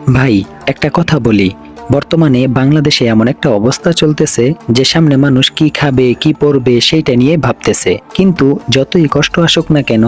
ভাই, একটা কথা বলি। বর্তমানে বাংলাদেশে এমন একটা অবস্থা চলতেছে যে সামনে মানুষ কি খাবে কি পরবে সেইটা নিয়ে ভাবতেছে, কিন্তু যতই কষ্ট আসুক না কেন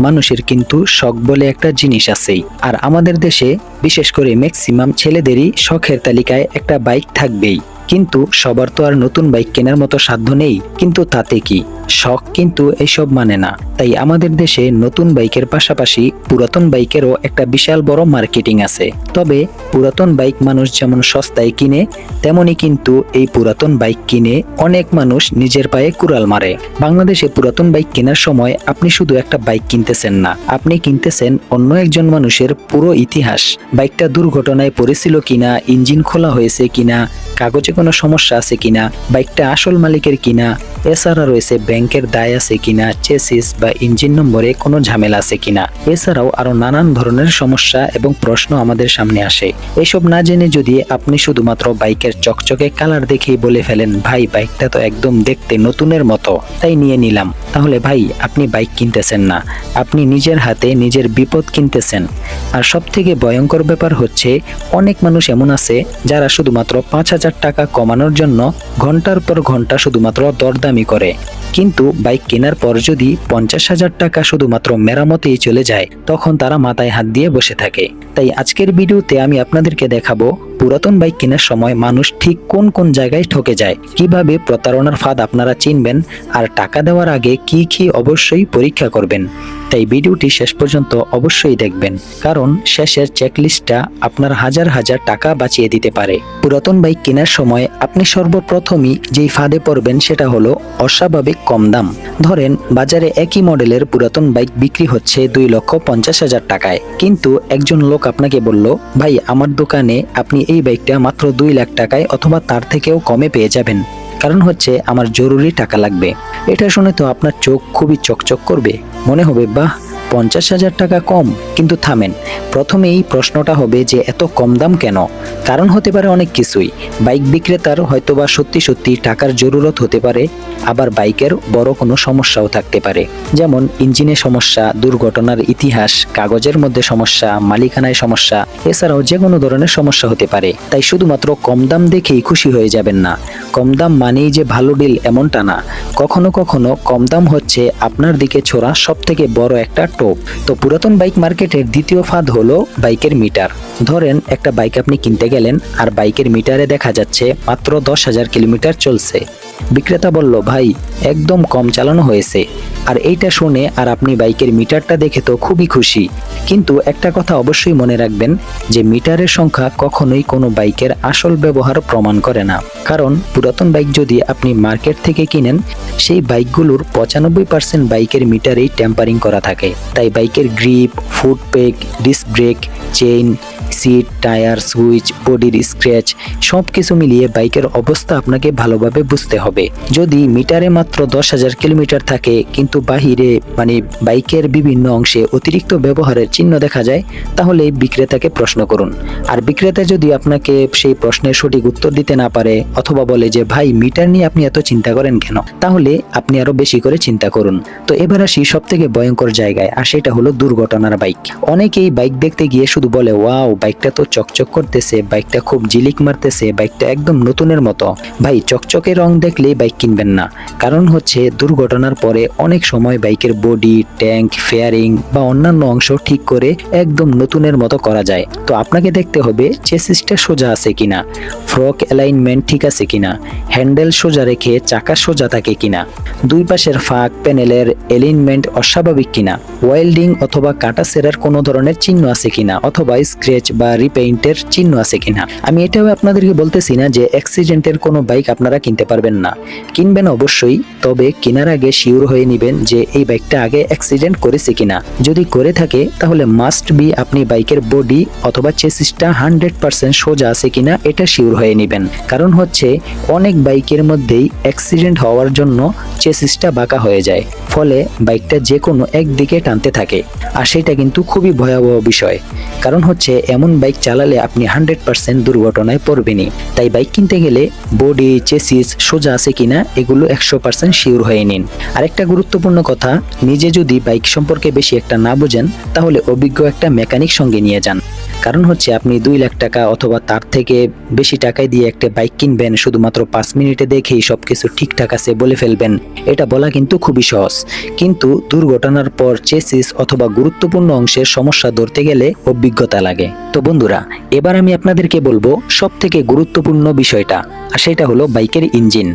মানুষের কিন্তু শখ বলে একটা জিনিস আছেই। আর আমাদের দেশে বিশেষ করে ম্যাক্সিমাম ছেলেদেরই শখের তালিকায় একটা বাইক থাকবেই। কিন্তু সবার তো আর নতুন বাইক কেনার মতো সাধ্য নেই, কিন্তু তাতে কি, শখ কিন্তু এইসব মানে না। তাই আমাদের দেশে নতুন বাইকের পাশাপাশি পুরাতন বাইকেরও একটা বিশাল বড় মার্কেটিং আছে। তবে পুরাতন বাইক মানুষ যেমন সস্তায় কিনে, তেমনি কিন্তু এই পুরাতন বাইক কিনে অনেক মানুষ নিজের পায়ে কুড়াল মারে। বাংলাদেশে পুরাতন বাইক কেনার সময় আপনি শুধু একটা বাইক কিনতেছেন না, আপনি কিনতেছেন অন্য একজন মানুষের পুরো ইতিহাস। বাইকটা দুর্ঘটনায় পড়েছিল কিনা, ইঞ্জিন খোলা হয়েছে কিনা, কাগজে কোনো সমস্যা আছে কিনা, বাইকটা আসল মালিকের কিনা, এছাড়া রয়েছে ব্যাংকের দায় আছে কিনা, চেসিস বা ইঞ্জিন নম্বরে কোনো ঝামেলা আছে কিনা। এছাড়াও আরো নানান ধরনের সমস্যা এবং প্রশ্ন আমাদের সামনে আসে। এসব না জেনে যদি আপনি শুধুমাত্র বাইকের চকচকে কালার দেখেই বলে ফেলেন, ভাই বাইকটা তো একদম দেখতে নতুনের মতো, তাই নিয়ে নিলাম, তাহলে ভাই আপনি বাইক কিনতেছেন না, আপনি নিজের হাতে নিজের বিপদ কিনতেছেন। আর সব থেকে ভয়ঙ্কর ব্যাপার হচ্ছে, অনেক মানুষ এমন আছে যারা শুধুমাত্র 5,000 টাকা কমানোর জন্য ঘন্টার পর ঘন্টা শুধুমাত্র দরদামি করে, কিন্তু বাইক কেনার পর যদি 50,000 টাকা শুধুমাত্র মেরামতেই চলে যায়, তখন তারা মাথায় হাত দিয়ে বসে থাকে। তাই আজকের ভিডিওতে আমি আপনাদেরকে দেখাবো পুরাতন বাইক কেনার সময় মানুষ ঠিক কোন কোন জায়গায় ঠকে যায়, কিভাবে প্রতারণার ফাঁদ আপনারা চিনবেন, আর টাকা দেওয়ার আগে কি কি অবশ্যই পরীক্ষা করবেন। তাই ভিডিওটি শেষ পর্যন্ত অবশ্যই দেখবেন, কারণ শেষের চেকলিস্টটা আপনার হাজার হাজার টাকা বাঁচিয়ে দিতে পারে। পুরাতন বাইক কেনার সময় আপনি সর্বপ্রথমই যেই ফাঁদে পড়বেন সেটা হলো অস্বাভাবিক কম দাম। ধরেন বাজারে একই মডেলের পুরাতন বাইক বিক্রি হচ্ছে 2,50,000 টাকায়, কিন্তু একজন লোক আপনাকে বলল, ভাই আমার দোকানে আপনি এই বাইকটা মাত্র 2 লাখ টাকায় অথবা তার থেকেও কমে পেয়ে যাবেন, কারণ হচ্ছে আমার জরুরি টাকা লাগবে। এটা শুনে তো আপনার চোখ খুবই চকচক করবে, মনে হবে বাহ 50,000 টাকা কম। কিন্তু থামেন, প্রথমে এই প্রশ্নটা হবে যে এত কম দাম কেন? কারণ হতে পারে অনেক কিছুই। বাইক বিক্রেতার হয়তোবা সত্যি সত্যি টাকার জরুরত হতে পারে, আবার বাইকের বড় কোনো সমস্যাও থাকতে পারে, যেমন ইঞ্জিনে সমস্যা, দুর্ঘটনার ইতিহাস, কাগজের মধ্যে সমস্যা, মালিকানায় সমস্যা, এছাড়াও যে কোনো ধরনের সমস্যা হতে পারে। তাই শুধুমাত্র কম দাম দেখেই খুশি হয়ে যাবেন না। কম দাম মানেই যে ভালো ডিল এমনটা না। কখনো কখনো কম দাম হচ্ছে আপনার দিকে ছোড়া সব থেকে বড় একটা টোপ। তো পুরাতন বাইক মার্কেটের দ্বিতীয় ফাঁদ হলো বাইকের মিটার। ধরেন একটা বাইক আপনি কিনতে গেলেন, আর বাইকের মিটারে দেখা যাচ্ছে মাত্র 10,000 কিলোমিটার চলছে। বিক্রেতা বলল, ভাই একদম কম চালানো হয়েছে। আর এইটা শুনে আর আপনি বাইকের মিটারটা দেখে তো খুবই খুশি, কিন্তু একটা কথা অবশ্যই মনে রাখবেন যে মিটারের সংখ্যা কখনোই কোনো বাইকের আসল ব্যবহার প্রমাণ করে না। কারণ পুরাতন বাইক যদি আপনি মার্কেট থেকে কিনেন, সেই বাইকগুলোর 95% বাইকের মিটারেই টেম্পারিং করা থাকে। তাই বাইকের grip, foot peg, disc brake, chain, seat, tyre, switch, বডির স্ক্র্যাচ সব কিছু মিলিয়ে বাইকের অবস্থা আপনাকে ভালোভাবে বুঝতে হবে। যদি মিটারে মাত্র 10,000 কিলোমিটার থাকে, কিন্তু বাহিরে বাইকের বিভিন্ন অংশে অতিরিক্ত ব্যবহারের চিহ্ন দেখা যায়, তাহলে বিক্রেতাকে প্রশ্ন করুন। আর বিক্রেতা যদি আপনাকে সেই প্রশ্নের সঠিক উত্তর দিতে না পারে, অথবা বলে যে ভাই মিটার নিয়ে আপনি এত চিন্তা করেন কেন, তাহলে আপনি আরো বেশি করে চিন্তা করুন। তো এবার আসি সব থেকে ভয়ঙ্কর জায়গায়, আর সেটা হলো দুর্ঘটনার বাইক। অনেকেই বাইক দেখতে গিয়ে শুধু বলে, ওয়াও বাইকটা তো চকচক করতেছে, বাইকটা খুব জিলিক মারতেছে, বাইকটা একদম নতুনের মতো। ভাই চকচকে রং দেখলেই বাইক কিনবেন না, কারণ হচ্ছে দুর্ঘটনার পরে অনেক সময় বাইকের বডি, ট্যাঙ্ক, ফেয়ারিং বা অন্যান্য অংশ ঠিক করে একদম নতুনের মতো করা যায়। তো আপনাকে দেখতে হবে চেসিসটা সোজা আছে কিনা, ফ্রক অ্যালাইনমেন্ট ঠিক আছে কিনা, হ্যান্ডেল সোজা রেখে চাকা সোজা থাকে কিনা, দুই পাশের ফাঁক প্যানেলের অ্যালাইনমেন্ট অস্বাভাবিক কিনা, ওয়েল্ডিং অথবা কাটা সেরার কোনো ধরনের চিহ্ন আছে কিনা, অথবা স্ক্র্যাচ বা রিপেইন্টের চিহ্ন আছে কিনা। আমি এটাও আপনাদেরকে বলতেছি না যে অ্যাক্সিডেন্টের কোনো বাইক আপনারা কিনতে পারবেন না, কিনবেন অবশ্যই, তবে কেনার আগে শিওর হয়ে নেবেন যে এই বাইকটা আগে অ্যাক্সিডেন্ট করেছে কিনা। যদি করে থাকে তাহলে মাস্ট বি আপনি বাইকের বডি অথবা চেসিসটা 100% সোজা আছে কিনা এটা শিওর হয়ে হয়ে নেবেন। কারণ হচ্ছে অনেক বাইকের মধ্যেই অ্যাক্সিডেন্ট হওয়ার জন্য চেসিসটা বাঁকা হয়ে যায়, ফলে বাইকটা যে কোনো একদিকে টানতে থাকে, আর সেটা কিন্তু খুবই ভয়াবহ বিষয়। কারণ হচ্ছে এমন বাইক চালালে আপনি 100% দুর্ঘটনায় পড়বেনই। তাই বাইক কিনতে গেলে বডি চেসিস সোজা আছে কিনা এগুলো 100% শিওর হয়ে নিন। আরেকটা গুরুত্বপূর্ণ কথা, নিজে যদি বাইক সম্পর্কে বেশি একটা না বোঝেন তাহলে অভিজ্ঞ একটা মেকানিক সঙ্গে নিয়ে যান। কারণ হচ্ছে আপনি 2 লাখ টাকা অথবা তার থেকে বেশি টাকায় দিয়ে একটা বাইক কিনবেন, শুধুমাত্র 5 মিনিটে দেখেই সবকিছু ঠিকঠাক আছে বলে ফেলবেন, এটা বলা কিন্তু খুবই সহজ। কিন্তু দুর্ঘটনার পর চেসিস অথবা গুরুত্বপূর্ণ অংশের সমস্যা ধরতে গেলে অভিজ্ঞতা লাগে। তো বন্ধুরা, এবার আমি আপনাদেরকে বলবো সব থেকে গুরুত্বপূর্ণ বিষয়টা, আর সেটা হলো বাইকের ইঞ্জিন।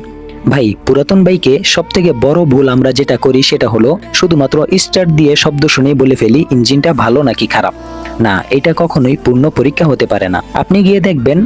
ভাই, পুরাতন বাইকে সব থেকে বড় ভুল আমরা যেটা করি সেটা হলো শুধুমাত্র স্টার্ট দিয়ে শব্দ শুনেই বলে ফেলি ইঞ্জিনটা ভালো নাকি খারাপ। না, এটা কখনোই পূর্ণ পরীক্ষা হতে পারে না। আপনি গিয়ে দেখবেন,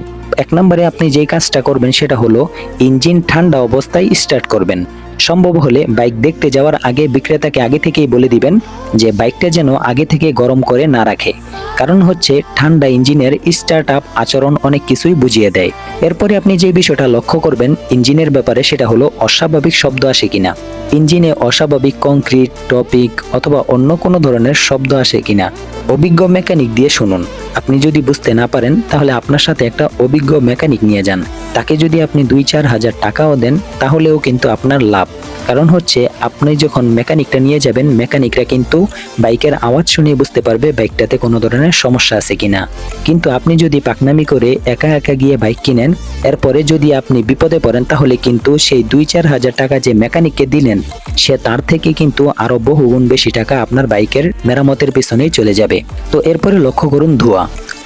1 নম্বরে আপনি যে কাজটা করবেন সেটা হলো ইঞ্জিন ঠান্ডা অবস্থায় স্টার্ট করবেন। সম্ভব হলে বাইক দেখতে যাওয়ার আগে বিক্রেতাকে আগে থেকেই বলে দিবেন যে বাইকটা যেন আগে থেকে গরম করে না রাখে। কারণ হচ্ছে ঠান্ডা ইঞ্জিনের স্টার্ট আপ আচরণ অনেক কিছুই বুঝিয়ে দেয়। এরপরে আপনি যে বিষয়টা লক্ষ্য করবেন ইঞ্জিনের ব্যাপারে সেটা হলো অস্বাভাবিক শব্দ আসে কিনা। ইঞ্জিনে অস্বাভাবিক কংক্রিট, টপিক অথবা অন্য কোনো ধরনের শব্দ আসে কিনা অভিজ্ঞ মেকানিক দিয়ে শুনুন। আপনি যদি বুঝতে না পারেন তাহলে আপনার সাথে একটা অভিজ্ঞ মেকানিক নিয়ে যান। তাকে যদি আপনি 2-4 হাজার টাকাও দেন তাহলেও কিন্তু আপনার লাভ। কারণ হচ্ছে আপনি যখন মেকানিকটা নিয়ে যাবেন, মেকানিকরা কিন্তু বাইকের আওয়াজ শুনে বুঝতে পারবে বাইকটাতে কোনো ধরনের সমস্যা আছে কিনা। কিন্তু আপনি যদি পাকনামি করে একা একা গিয়ে বাইক কিনেন, এরপরে যদি আপনি বিপদে পড়েন তাহলে কিন্তু সেই 2-4 হাজার টাকা যে মেকানিককে দিলেন সে তার থেকে কিন্তু আরো বহুগুণ বেশি টাকা আপনার বাইকের মেরামতের পিছনেই চলে যাবে। তো এরপরে লক্ষ্য করুন ধোঁয়া।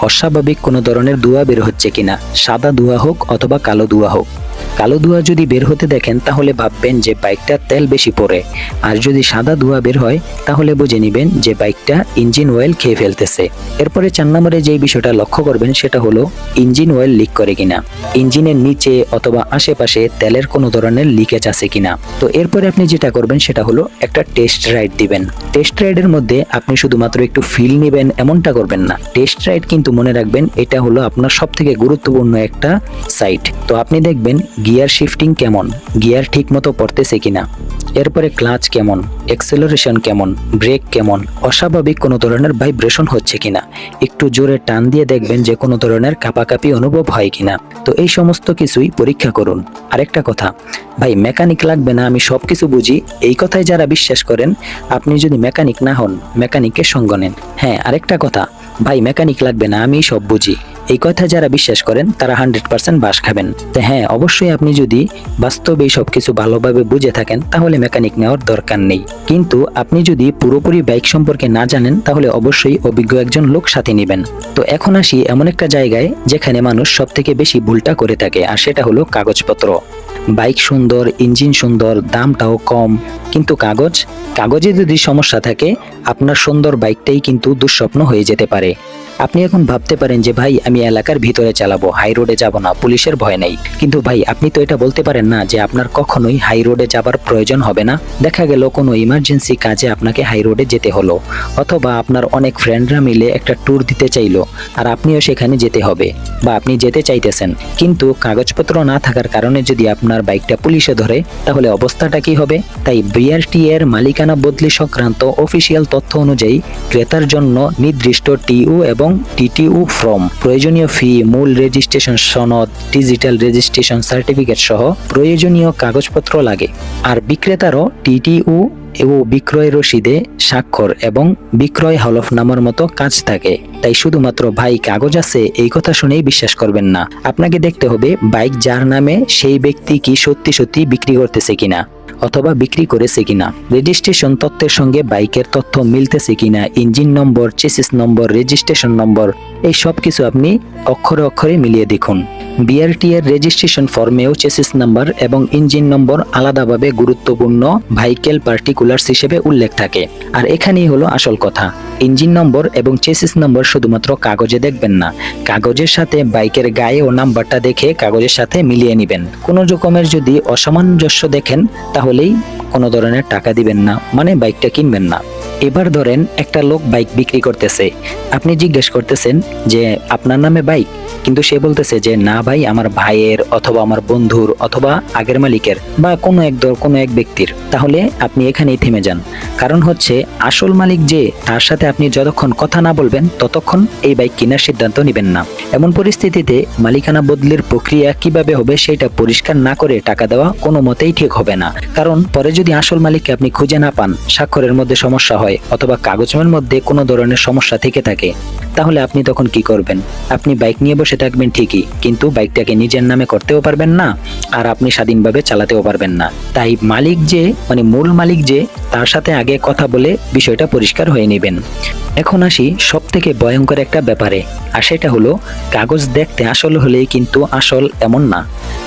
অস্বাভাবিক কোনো ধরনের ধোঁয়া বের হচ্ছে কিনা, সাদা ধোঁয়া হোক অথবা কালো ধোঁয়া হোক। কালো ধোঁয়া যদি বের হতে দেখেন তাহলে ভাববেন যে বাইকটার তেল বেশি পড়ে, আর যদি সাদা ধোঁয়া বের হয় তাহলে বুঝে নেবেন যে বাইকটা ইঞ্জিন অয়েল খেয়ে ফেলতেছে। এরপরে 4 নম্বরে যে বিষয়টা লক্ষ্য করবেন সেটা হলো ইঞ্জিন অয়েল লিক করে কিনা, ইঞ্জিনের নিচে অথবা আশেপাশে তেলের কোনো ধরনের লিকেজ আছে কিনা। তো এরপরে আপনি যেটা করবেন সেটা হলো একটা টেস্ট রাইড দিবেন। টেস্ট রাইডের মধ্যে আপনি শুধুমাত্র একটু ফিল নেবেন এমনটা করবেন না। টেস্ট রাইড কিন্তু মনে রাখবেন এটা হলো আপনার সবথেকে গুরুত্বপূর্ণ একটা সাইট। তো আপনি দেখবেন গিয়ার শিফটিং কেমন, গিয়ার ঠিক মতো পড়তেছে কিনা, এরপরে ক্লাচ কেমন, অ্যাক্সেলারেশন কেমন, ব্রেক কেমন, অস্বাভাবিক কোনো ধরনের ভাইব্রেশন হচ্ছে কিনা, একটু জোরে টান দিয়ে দেখবেন যে কোনো ধরনের কাঁপাকাঁপি অনুভব হয় কিনা। তো এই সমস্ত কিছুই পরীক্ষা করুন। আরেকটা কথা, ভাই মেকানিক লাগবে না আমি সবকিছু বুঝি, এই কথায় যারা বিশ্বাস করেন আপনি যদি মেকানিক না হন মেকানিকের সঙ্গ নেন। হ্যাঁ, আরেকটা কথা, ভাই মেকানিক লাগবে না আমি সব বুঝি, এই কথা যারা বিশ্বাস করেন তারা 100% বাস খাবেন। তো হ্যাঁ, অবশ্যই আপনি যদি বাস্তবে সবকিছু ভালোভাবে বুঝে থাকেন তাহলে মেকানিক নেওয়ার দরকার নেই। কিন্তু আপনি যদি পুরোপুরি বাইক সম্পর্কে না জানেন তাহলে অবশ্যই অভিজ্ঞ একজন লোক সাথে নেবেন। তো এখন আসি এমন একটা জায়গায় যেখানে মানুষ সব থেকে বেশি ভুলটা করে থাকে, আর সেটা হলো কাগজপত্র। বাইক সুন্দর, ইঞ্জিন সুন্দর, দামটাও কম, কিন্তু কাগজে যদি সমস্যা থাকে আপনার সুন্দর বাইকটাই কিন্তু দুঃস্বপ্ন হয়ে যেতে পারে। আপনি এখন ভাবতে পারেন যে ভাই আমি এলাকার ভিতরে চালাবো, হাই রোডে যাব না, পুলিশের ভয় নেই। কিন্তু ভাই আপনি তো এটা বলতে পারেন না যে আপনার কখনোই হাই রোডে যাবার প্রয়োজন হবে না। দেখা গেল কোনো ইমার্জেন্সি কাজে আপনাকে হাই রোডে যেতে হলো, অথবা আপনার অনেক ফ্রেন্ডরা মিলে একটা ট্যুর দিতে চাইলো আর আপনিও সেখানে যেতে হবে বা আপনি যেতে চাইতেছেন, কিন্তু কাগজপত্র না থাকার কারণে যদি আপনার বাইকটা পুলিশে ধরে তাহলে অবস্থাটা কি হবে? তাই বিআরটি এর মালিকানা বদলি সংক্রান্ত অফিসিয়াল তথ্য অনুযায়ী ক্রেতার জন্য নির্দিষ্ট টিইউ এবং টিটিউ ফর্ম, প্রয়োজনীয় ফি, মূল রেজিস্ট্রেশন সনদ, ডিজিটাল রেজিস্ট্রেশন সার্টিফিকেট সহ প্রয়োজনীয় কাগজপত্র লাগে। আর বিক্রেতারও টিটিউ ও বিক্রয় রসিদে স্বাক্ষর এবং বিক্রয় হলফনামার মতো কাজ থাকে। তাই শুধুমাত্র ভাই কাগজ আছে এই কথা শুনেই বিশ্বাস করবেন না। আপনাকে দেখতে হবে বাইক যার নামে সেই ব্যক্তি কি সত্যি সত্যি বিক্রি করতেছে কিনা অথবা বিক্রি করেছে কিনা, রেজিস্ট্রেশন তথ্যের সঙ্গে বাইকের তথ্য মিলতেছে কিনা, ইঞ্জিন নম্বর, চেসিস নম্বর, রেজিস্ট্রেশন নম্বর, এই সব কিছু আপনি অক্ষরে অক্ষরে মিলিয়ে দেখুন। বিআরটি এর রেজিস্ট্রেশন ফর্মেও চেসিস নাম্বার এবং ইঞ্জিন নম্বর আলাদাভাবে গুরুত্বপূর্ণ ভাইকেল পার্টিকুলার্স হিসেবে উল্লেখ থাকে। আর এখানেই হলো আসল কথা, ইঞ্জিন নম্বর এবং চেসিস নম্বর শুধুমাত্র কাগজে দেখবেন না, কাগজের সাথে বাইকের গায়ে ও নাম্বারটা দেখে কাগজের সাথে মিলিয়ে নেবেন। কোনো রকমের যদি অসামঞ্জস্য দেখেন তাহলেই কোনো ধরনের টাকা দিবেন না, মানে বাইকটা কিনবেন না। এবার ধরেন একটা লোক বাইক বিক্রি করতেছে, আপনি জিজ্ঞেস করতেছেন যে আপনার নামে বাইক, কিন্তু সে বলতেছে যে না ভাই, আমার ভাইয়ের অথবা আমার বন্ধুর অথবা আগের মালিকের বা কোনো এক ব্যক্তির, তাহলে আপনি এখানেই থেমে যান। কারণ হচ্ছে আসল মালিক যে, তার সাথে আপনি যতক্ষণ কথা না বলবেন ততক্ষণ এই বাইক কেনার সিদ্ধান্ত নেবেন না। এমন পরিস্থিতিতে মালিকানা বদলের প্রক্রিয়া কিভাবে হবে সেটা পরিষ্কার না করে টাকা দেওয়া কোনো মতেই ঠিক হবে না। কারণ পরে যদি আসল মালিককে আপনি খুঁজে না পান, স্বাক্ষরের মধ্যে সমস্যা হয় অথবা কাগজের মধ্যে কোনো ধরনের সমস্যা থেকে থাকে, তাহলে আপনি তখন কি করবেন? আপনি বাইক নিয়ে বসে থাকবেন ঠিকই, কিন্তু বাইকটাকে নিজের নামে করতেও পারবেন না, আর আপনি স্বাধীনভাবে চালাতেও পারবেন না। তাই মালিক যে, মানে মূল মালিক যে, তার সাথে আগে কথা বলে বিষয়টা পরিষ্কার হয়ে নেবেন। এখন আসি সব থেকে ভয়ঙ্কর একটা ব্যাপারে, আর সেটা হলো কাগজ দেখতে আসল হলেই কিন্তু আসল এমন না।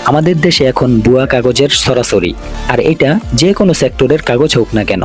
আমাদের দেশে এখন ভুয়া কাগজের ছড়াছড়ি, আর এটা যে কোনো সেক্টরের কাগজ হোক না কেন।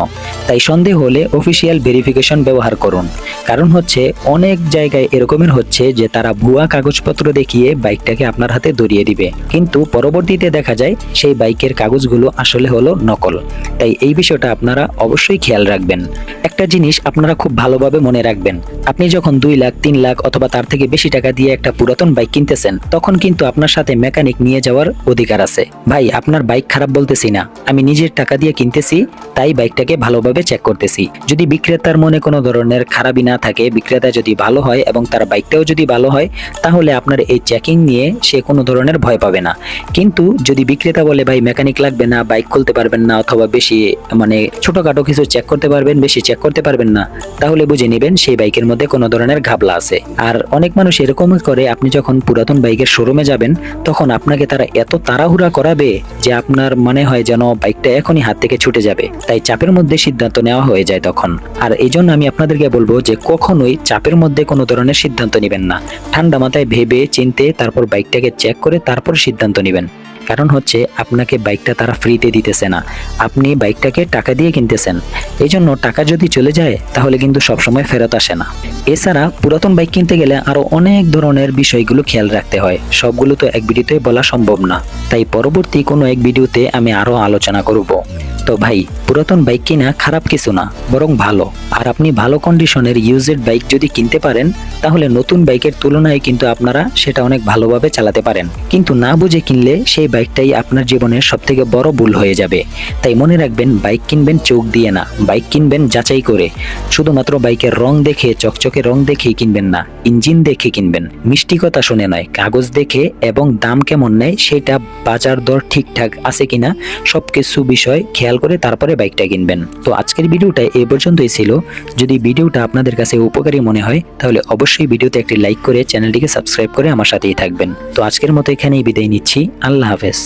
তাই সন্দেহ হলে অফিসিয়াল ভেরিফিকেশন ব্যবহার করুন। কারণ হচ্ছে অনেক জায়গায় এরকমের হচ্ছে যে তারা ভুয়া কাগজপত্র দেখিয়ে বাইকটাকে আপনার হাতে ধরিয়ে দিবে, কিন্তু পরবর্তীতে দেখা যায় সেই বাইকের কাগজগুলো আসলে হলো নকল। তাই এই বিষয়টা আপনারা অবশ্যই খেয়াল রাখবেন। একটা জিনিস আপনারা খুব ভালোভাবে মনে রাখবেন, আপনি যখন 2 লাখ 3 লাখ অথবা তার থেকে বেশি টাকা দিয়ে একটা পুরাতন বাইক কিনতেছেন, তখন কিন্তু আপনার সাথে মেকানিক নিয়ে যাওয়ার অধিকার আছে। ভাই, আপনার বাইক খারাপ বলতেছি না, আমি নিজের টাকা দিয়ে কিনতেছি, তাই বাইকটাকে ভালোভাবে চেক করতেছি। যদি বিক্রেতার মনে কোনো ধরনের খারাপই না থাকে, বিক্রেতা যদি ভালো হয় এবং তার বাইকটাও যদি ভালো হয়, তাহলে আপনার এই চেকিং নিয়ে সে কোনো ধরনের ভয় পাবে না। কিন্তু যদি বিক্রেতা বলে ভাই মেকানিক লাগবে না, বাইক খুলতে পারবেন না, অথবা বেশি মানে ছোটখাটো কিছু চেক করতে পারবেন, বেশি চেক করতে পারবেন না, তাহলে বুঝে নেবেন সেই বাইকের মধ্যে কোনো ধরনের ঘাপলা আছে। আর অনেক মানুষ এরকম করে, আপনি যখন পুরাতন বাইকের শোরুমে যাবেন তখন আপনাকে তারা এত তাড়াহুড়া করাবে যে আপনার মনে হয় যেন বাইকটা এখনই হাত থেকে ছুটে যাবে। তাই চাপের মধ্যে সিদ্ধান্ত নেওয়া হয়ে যায় তখন। আর এই জন্য আমি আপনাদেরকে বলবো যে কখনোই চাপের মধ্যে কোনো ধরনের সিদ্ধান্ত নেবেন না। ঠান্ডা মাথায় ভেবে চিন্তে তারপর বাইকটাকে চেক করে তারপর সিদ্ধান্ত নেবেন। কারণ হচ্ছে আপনাকে বাইকটা তারা ফ্রিতে দিতেছে না, আপনি বাইকটাকে টাকা দিয়ে কিনতেছেন। এই জন্য টাকা যদি চলে যায় তাহলে কিন্তু সবসময় ফেরত আসে না। এছাড়া পুরাতন বাইক কিনতে গেলে আরো অনেক ধরনের বিষয়গুলো খেয়াল রাখতে হয়, সবগুলো তো এক ভিডিওতে বলা সম্ভব না। তাই পরবর্তী কোনো এক ভিডিওতে আমি আরো আলোচনা করব। তো ভাই, পুরাতন বাইক কিনা খারাপ কিছু না, বরং ভালো। আর আপনি ভালো কন্ডিশনের ইউজড বাইক যদি কিনতে পারেন, তাহলে নতুন বাইকের তুলনায় কিন্তু আপনারা সেটা অনেক ভালোভাবে চালাতে পারেন। কিন্তু না বুঝে কিনলে সেই বাইকটাই আপনার জীবনের সবথেকে বড় ভুল হয়ে যাবে। তাই মনে রাখবেন, বাইক কিনবেন চোখ দিয়ে না, বাইক কিনবেন যাচাই করে। শুধুমাত্র বাইকের রং দেখে, চকচকে রং দেখেই কিনবেন না, ইঞ্জিন দেখে কিনবেন। মিষ্টি কথা শুনে নয়, কাগজ দেখে এবং দাম কেমন নেয় সেটা, বাজার দর ঠিকঠাক আছে কিনা, সবকিছু বিষয় খেয়াল করে তারপরে বাইকটা কিনবেন। তো আজকের ভিডিওটা এই পর্যন্তই ছিল। যদি ভিডিওটা আপনাদের কাছে উপকারী মনে হয় তাহলে অবশ্যই ভিডিওতে একটি লাইক করে চ্যানেলটিকে সাবস্ক্রাইব করে আমার সাথেই থাকবেন। তো আজকের মতো এখানেই বিদায় নিচ্ছি। আল্লাহ হাফেজ।